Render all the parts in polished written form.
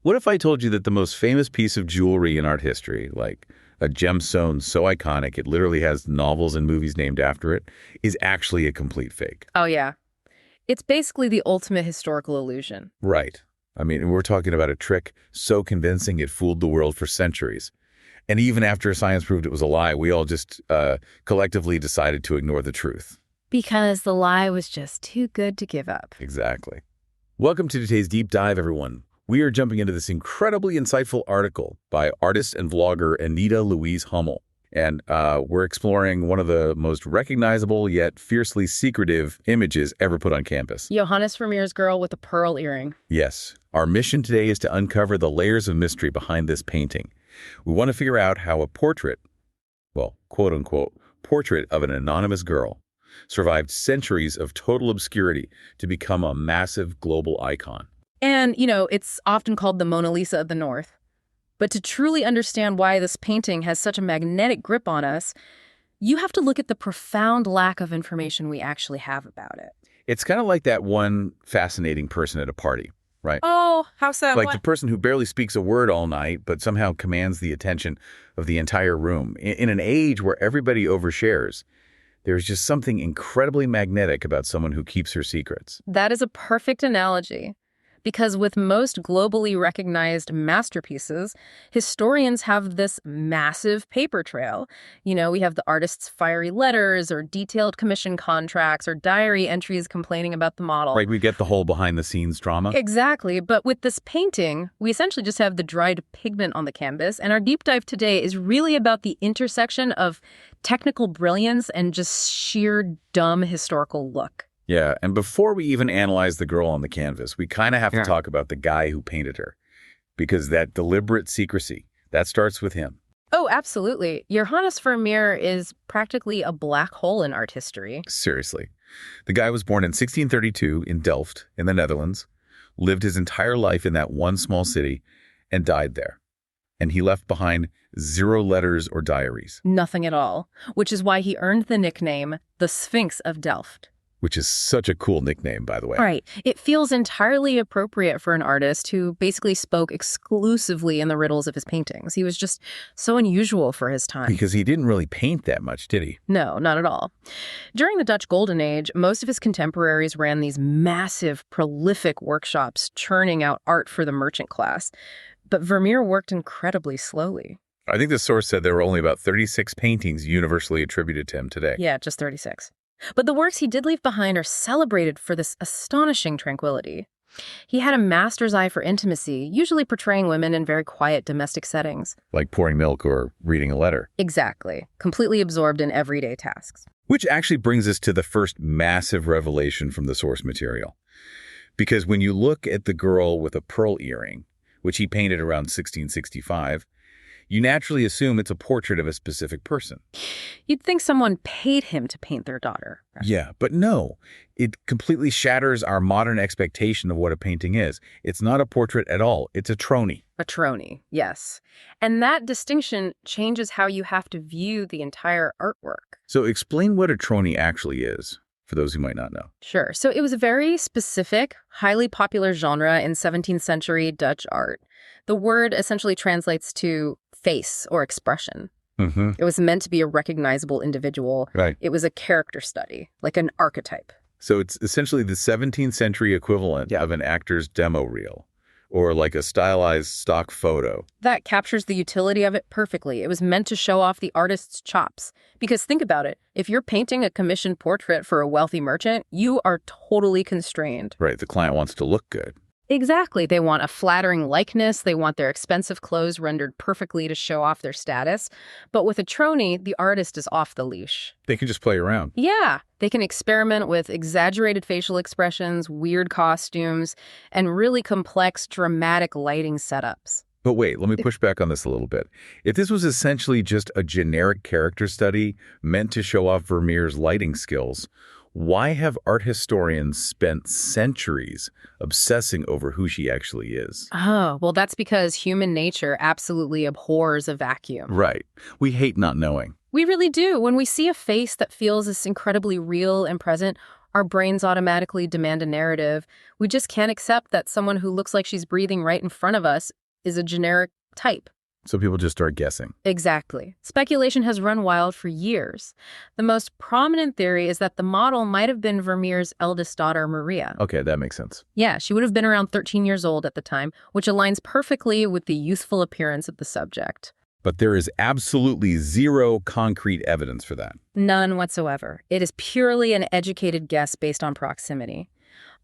What if I told you that the most famous piece of jewelry in art history, like a gemstone so iconic it literally has novels and movies named after it, is actually a complete fake? Oh, yeah. It's basically the ultimate historical illusion. Right. I mean, we're talking about a trick so convincing it fooled the world for centuries. And even after science proved it was a lie, we all just collectively decided to ignore the truth. Because the lie was just too good to give up. Exactly. Welcome to today's deep dive, everyone. We are jumping into this incredibly insightful article by artist and vlogger Anita Louise Hummel. And we're exploring one of the most recognizable yet fiercely secretive images ever put on canvas. Johannes Vermeer's girl with a pearl earring. Yes. Our mission today is to uncover the layers of mystery behind this painting. We want to figure out how a portrait, well, quote-unquote, portrait of an anonymous girl, survived centuries of total obscurity to become a massive global icon. And, it's often called the Mona Lisa of the North. But to truly understand why this painting has such a magnetic grip on us, you have to look at the profound lack of information we actually have about it. It's kind of like that one fascinating person at a party, right? Oh, how so? Like the person who barely speaks a word all night, but somehow commands the attention of the entire room. In an age where everybody overshares, there's just something incredibly magnetic about someone who keeps her secrets. That is a perfect analogy. Because with most globally recognized masterpieces, historians have this massive paper trail. We have the artist's fiery letters or detailed commission contracts or diary entries complaining about the model. Right, we get the whole behind-the-scenes drama. Exactly, but with this painting, we essentially just have the dried pigment on the canvas, and our deep dive today is really about the intersection of technical brilliance and just sheer dumb historical look. Yeah, and before we even analyze the girl on the canvas, we kind of have to talk about the guy who painted her. Because that deliberate secrecy, that starts with him. Oh, absolutely. Johannes Vermeer is practically a black hole in art history. Seriously. The guy was born in 1632 in Delft, in the Netherlands, lived his entire life in that one small city, and died there. And he left behind 0 letters or diaries. Nothing at all, which is why he earned the nickname the Sphinx of Delft. Which is such a cool nickname, by the way. Right. It feels entirely appropriate for an artist who basically spoke exclusively in the riddles of his paintings. He was just so unusual for his time. Because he didn't really paint that much, did he? No, not at all. During the Dutch Golden Age, most of his contemporaries ran these massive, prolific workshops churning out art for the merchant class. But Vermeer worked incredibly slowly. I think the source said there were only about 36 paintings universally attributed to him today. Yeah, just 36. But the works he did leave behind are celebrated for this astonishing tranquility. He had a master's eye for intimacy, usually portraying women in very quiet domestic settings. Like pouring milk or reading a letter. Exactly. Completely absorbed in everyday tasks. Which actually brings us to the first massive revelation from the source material. Because when you look at the girl with a pearl earring, which he painted around 1665, you naturally assume it's a portrait of a specific person. You'd think someone paid him to paint their daughter. Yeah, but no. It completely shatters our modern expectation of what a painting is. It's not a portrait at all. It's a tronie. A tronie, yes. And that distinction changes how you have to view the entire artwork. So explain what a tronie actually is, for those who might not know. Sure. So it was a very specific, highly popular genre in 17th century Dutch art. The word essentially translates to face or expression. Mm-hmm. It was meant to be a recognizable individual. Right. It was a character study, like an archetype. So it's essentially the 17th century equivalent of an actor's demo reel, or like a stylized stock photo. That captures the utility of it perfectly. It was meant to show off the artist's chops. Because think about it, if you're painting a commissioned portrait for a wealthy merchant, you are totally constrained. Right, the client wants to look good. Exactly. They want a flattering likeness. They want their expensive clothes rendered perfectly to show off their status. But with a tronie, the artist is off the leash. They can just play around. Yeah. They can experiment with exaggerated facial expressions, weird costumes, and really complex, dramatic lighting setups. But wait, let me push back on this a little bit. If this was essentially just a generic character study meant to show off Vermeer's lighting skills, why have art historians spent centuries obsessing over who she actually is? Oh, well, that's because human nature absolutely abhors a vacuum. Right. We hate not knowing. We really do. When we see a face that feels this incredibly real and present, Our brains automatically demand a narrative. We just can't accept that someone who looks like she's breathing right in front of us is a generic type. So people just start guessing. Exactly. Speculation has run wild for years. The most prominent theory is that the model might have been Vermeer's eldest daughter, Maria. Okay, that makes sense. Yeah, she would have been around 13 years old at the time, which aligns perfectly with the youthful appearance of the subject. But there is absolutely zero concrete evidence for that. None whatsoever. It is purely an educated guess based on proximity.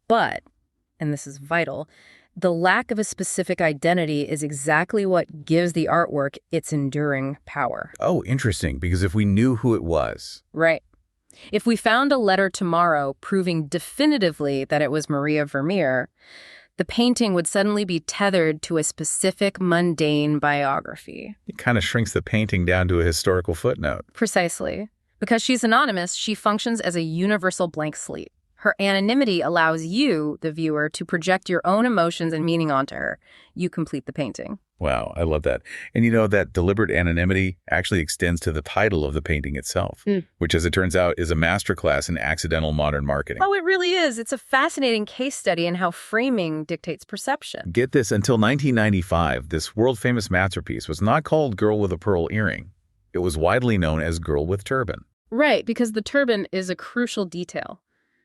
But, and this is vital, the lack of a specific identity is exactly what gives the artwork its enduring power. Oh, interesting, because if we knew who it was. Right. If we found a letter tomorrow proving definitively that it was Maria Vermeer, the painting would suddenly be tethered to a specific mundane biography. It kind of shrinks the painting down to a historical footnote. Precisely. Because she's anonymous, she functions as a universal blank slate. Her anonymity allows you, the viewer, to project your own emotions and meaning onto her. You complete the painting. Wow, I love that. And you know, that deliberate anonymity actually extends to the title of the painting itself, which, as it turns out, is a masterclass in accidental modern marketing. Oh, it really is. It's a fascinating case study in how framing dictates perception. Get this, until 1995, this world-famous masterpiece was not called Girl with a Pearl Earring. It was widely known as Girl with Turban. Right, because the turban is a crucial detail.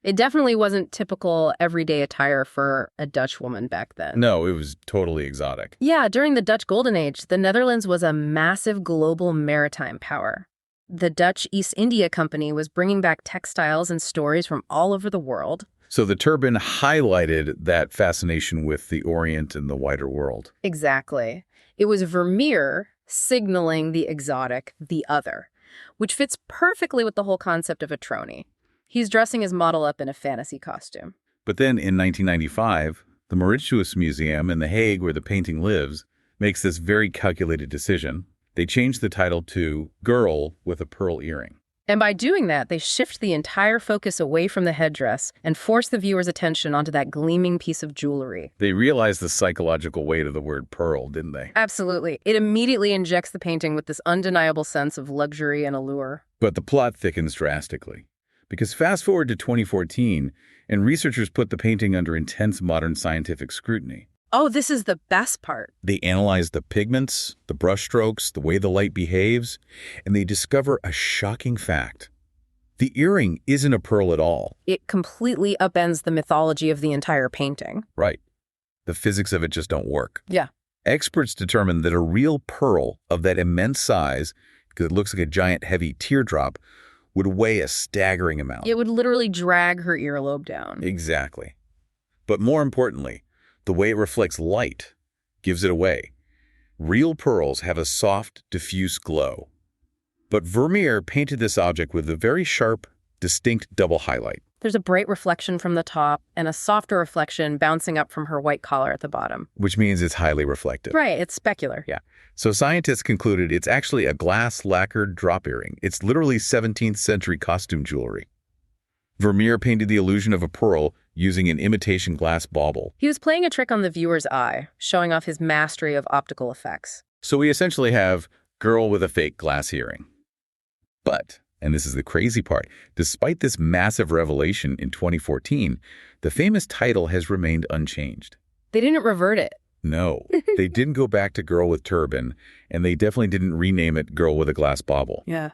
It definitely wasn't typical everyday attire for a Dutch woman back then. No, it was totally exotic. Yeah, during the Dutch Golden Age, the Netherlands was a massive global maritime power. The Dutch East India Company was bringing back textiles and stories from all over the world. So the turban highlighted that fascination with the Orient and the wider world. Exactly. It was Vermeer signaling the exotic, the other, which fits perfectly with the whole concept of a tronie. He's dressing his model up in a fantasy costume. But then in 1995, the Mauritshuis Museum in The Hague, where the painting lives, makes this very calculated decision. They change the title to Girl with a Pearl Earring. And by doing that, they shift the entire focus away from the headdress and force the viewer's attention onto that gleaming piece of jewelry. They realized the psychological weight of the word pearl, didn't they? Absolutely. It immediately injects the painting with this undeniable sense of luxury and allure. But the plot thickens drastically. Because fast forward to 2014, and researchers put the painting under intense modern scientific scrutiny. Oh, this is the best part. They analyze the pigments, the brushstrokes, the way the light behaves, and they discover a shocking fact. The earring isn't a pearl at all. It completely upends the mythology of the entire painting. Right. The physics of it just don't work. Yeah. Experts determined that a real pearl of that immense size, because it looks like a giant heavy teardrop, would weigh a staggering amount. It would literally drag her earlobe down. Exactly. But more importantly, the way it reflects light gives it away. Real pearls have a soft, diffuse glow. But Vermeer painted this object with a very sharp, distinct double highlight. There's a bright reflection from the top and a softer reflection bouncing up from her white collar at the bottom. Which means it's highly reflective. Right, it's specular. Yeah. So scientists concluded it's actually a glass lacquered drop earring. It's literally 17th century costume jewelry. Vermeer painted the illusion of a pearl using an imitation glass bauble. He was playing a trick on the viewer's eye, showing off his mastery of optical effects. So we essentially have girl with a fake glass earring. But, and this is the crazy part, despite this massive revelation in 2014, the famous title has remained unchanged. They didn't revert it. No, they didn't go back to Girl with Turban, and they definitely didn't rename it Girl with a Glass Bauble. Yeah.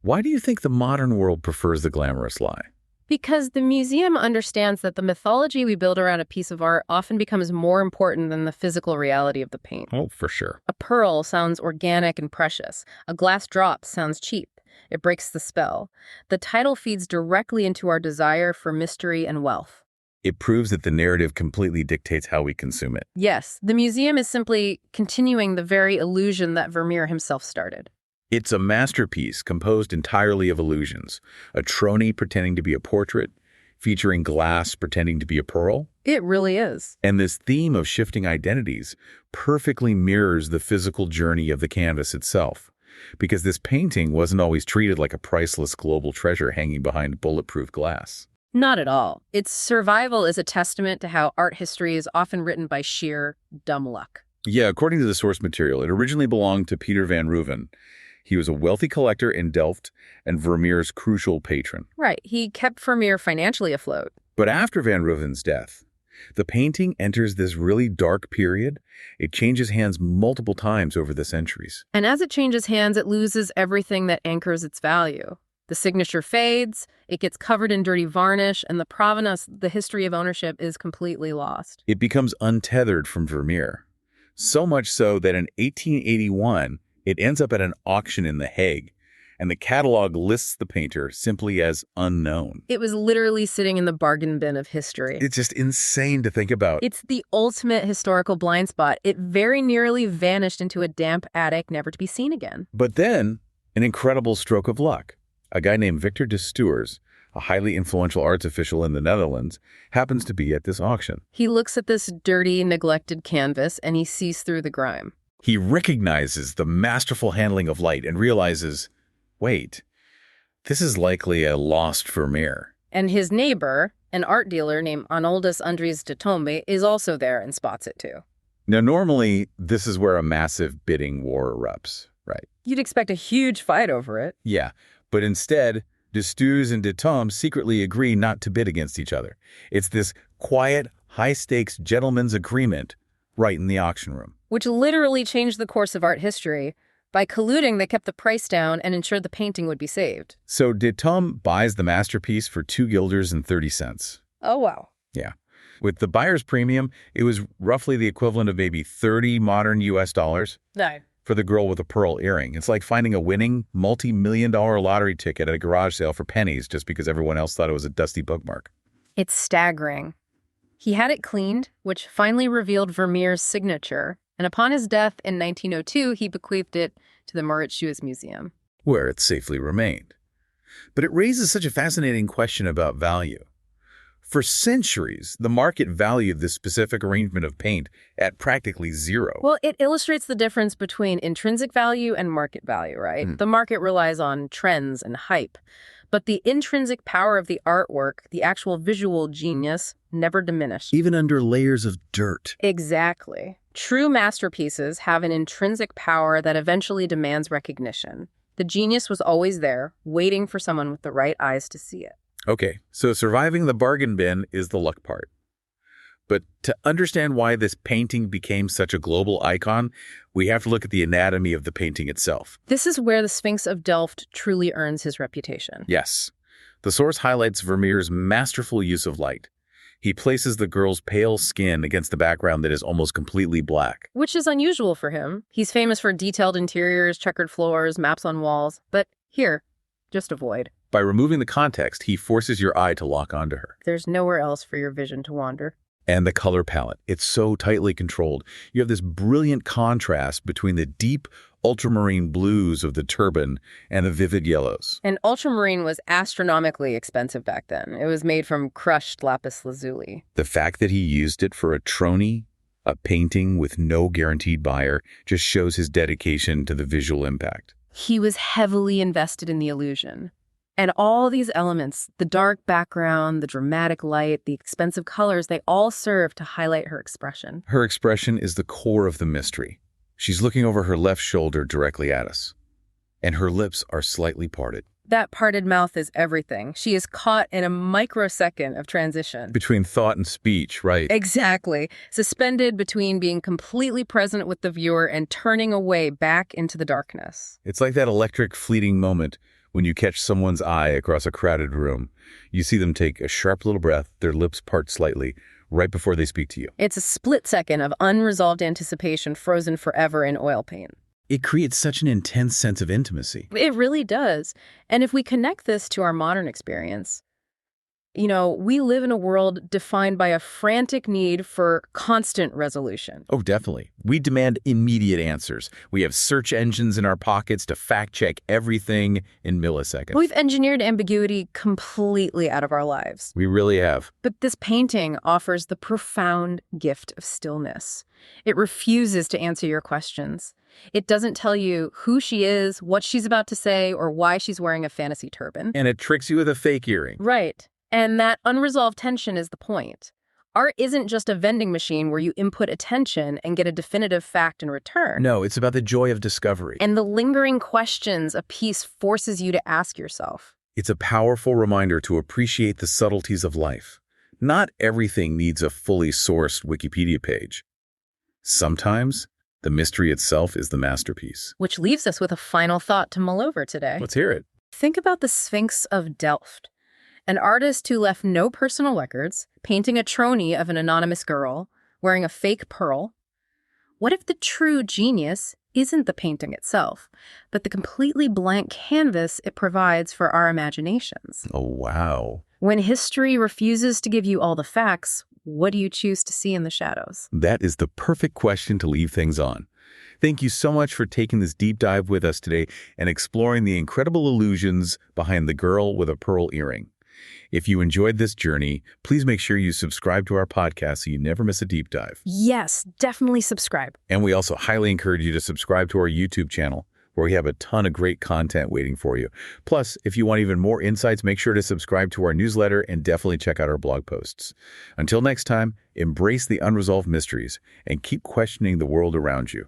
Why do you think the modern world prefers the glamorous lie? Because the museum understands that the mythology we build around a piece of art often becomes more important than the physical reality of the paint. Oh, for sure. A pearl sounds organic and precious. A glass drop sounds cheap. It breaks the spell. The title feeds directly into our desire for mystery and wealth. It proves that the narrative completely dictates how we consume it. Yes, the museum is simply continuing the very illusion that Vermeer himself started. It's a masterpiece composed entirely of illusions. A tronie pretending to be a portrait, featuring glass pretending to be a pearl. It really is. And this theme of shifting identities perfectly mirrors the physical journey of the canvas itself. Because this painting wasn't always treated like a priceless global treasure hanging behind bulletproof glass. Not at all. Its survival is a testament to how art history is often written by sheer dumb luck. Yeah, according to the source material, it originally belonged to Peter van Rooven. He was a wealthy collector in Delft and Vermeer's crucial patron. Right. He kept Vermeer financially afloat. But after Van Rooyen's death, the painting enters this really dark period. It changes hands multiple times over the centuries. And as it changes hands, it loses everything that anchors its value. The signature fades, it gets covered in dirty varnish, and the provenance, the history of ownership, is completely lost. It becomes untethered from Vermeer. So much so that in 1881, it ends up at an auction in The Hague, and the catalog lists the painter simply as unknown. It was literally sitting in the bargain bin of history. It's just insane to think about. It's the ultimate historical blind spot. It very nearly vanished into a damp attic, never to be seen again. But then, an incredible stroke of luck. A guy named Victor de Stuurs, a highly influential arts official in the Netherlands, happens to be at this auction. He looks at this dirty, neglected canvas, and he sees through the grime. He recognizes the masterful handling of light and realizes, wait, this is likely a lost Vermeer. And his neighbor, an art dealer named Arnoldus Andries de Tombe, is also there and spots it too. Now, normally, this is where a massive bidding war erupts, right? You'd expect a huge fight over it. Yeah, but instead, de Stuurs and de Tombe secretly agree not to bid against each other. It's this quiet, high-stakes gentleman's agreement right in the auction room. Which literally changed the course of art history. By colluding, they kept the price down and ensured the painting would be saved. So de Tombe buys the masterpiece for 2 guilders and 30 cents. Oh, wow. Yeah. With the buyer's premium, it was roughly the equivalent of maybe 30 modern US dollars. No. For the girl with a pearl earring. It's like finding a winning multi-million-dollar lottery ticket at a garage sale for pennies just because everyone else thought it was a dusty bookmark. It's staggering. He had it cleaned, which finally revealed Vermeer's signature, and upon his death in 1902, he bequeathed it to the Mauritshuis Museum, where it safely remained. But it raises such a fascinating question about value. For centuries, the market valued this specific arrangement of paint at practically zero. Well, it illustrates the difference between intrinsic value and market value, right? The market relies on trends and hype, but the intrinsic power of the artwork, the actual visual genius, never diminished. Even under layers of dirt. Exactly. True masterpieces have an intrinsic power that eventually demands recognition. The genius was always there, waiting for someone with the right eyes to see it. Okay, so surviving the bargain bin is the luck part. But to understand why this painting became such a global icon, we have to look at the anatomy of the painting itself. This is where the Sphinx of Delft truly earns his reputation. Yes. The source highlights Vermeer's masterful use of light. He places the girl's pale skin against the background that is almost completely black. Which is unusual for him. He's famous for detailed interiors, checkered floors, maps on walls. But here, just avoid. By removing the context, he forces your eye to lock onto her. There's nowhere else for your vision to wander. And the color palette. It's so tightly controlled. You have this brilliant contrast between the deep ultramarine blues of the turban and the vivid yellows. And ultramarine was astronomically expensive back then. It was made from crushed lapis lazuli. The fact that he used it for a tronie, a painting with no guaranteed buyer, just shows his dedication to the visual impact. He was heavily invested in the illusion. And all these elements, the dark background, the dramatic light, the expensive colors, they all serve to highlight her expression. Her expression is the core of the mystery. She's looking over her left shoulder directly at us, and her lips are slightly parted. That parted mouth is everything. She is caught in a microsecond of transition. Between thought and speech, right? Exactly. Suspended between being completely present with the viewer and turning away back into the darkness. It's like that electric fleeting moment when you catch someone's eye across a crowded room. You see them take a sharp little breath, their lips part slightly, right before they speak to you. It's a split second of unresolved anticipation frozen forever in oil paint. It creates such an intense sense of intimacy. It really does. And if we connect this to our modern experience, we live in a world defined by a frantic need for constant resolution. Oh, definitely. We demand immediate answers. We have search engines in our pockets to fact-check everything in milliseconds. We've engineered ambiguity completely out of our lives. We really have. But this painting offers the profound gift of stillness. It refuses to answer your questions. It doesn't tell you who she is, what she's about to say, or why she's wearing a fantasy turban. And it tricks you with a fake earring. Right. And that unresolved tension is the point. Art isn't just a vending machine where you input attention and get a definitive fact in return. No, it's about the joy of discovery. And the lingering questions a piece forces you to ask yourself. It's a powerful reminder to appreciate the subtleties of life. Not everything needs a fully sourced Wikipedia page. Sometimes, the mystery itself is the masterpiece. Which leaves us with a final thought to mull over today. Let's hear it. Think about the Sphinx of Delft, an artist who left no personal records, painting a tronie of an anonymous girl, wearing a fake pearl. What if the true genius isn't the painting itself, but the completely blank canvas it provides for our imaginations? Oh, wow. When history refuses to give you all the facts, what do you choose to see in the shadows? That is the perfect question to leave things on. Thank you so much for taking this deep dive with us today and exploring the incredible illusions behind the girl with a pearl earring. If you enjoyed this journey, please make sure you subscribe to our podcast so you never miss a deep dive. Yes, definitely subscribe. And we also highly encourage you to subscribe to our YouTube channel, where we have a ton of great content waiting for you. Plus, if you want even more insights, make sure to subscribe to our newsletter and definitely check out our blog posts. Until next time, embrace the unresolved mysteries and keep questioning the world around you.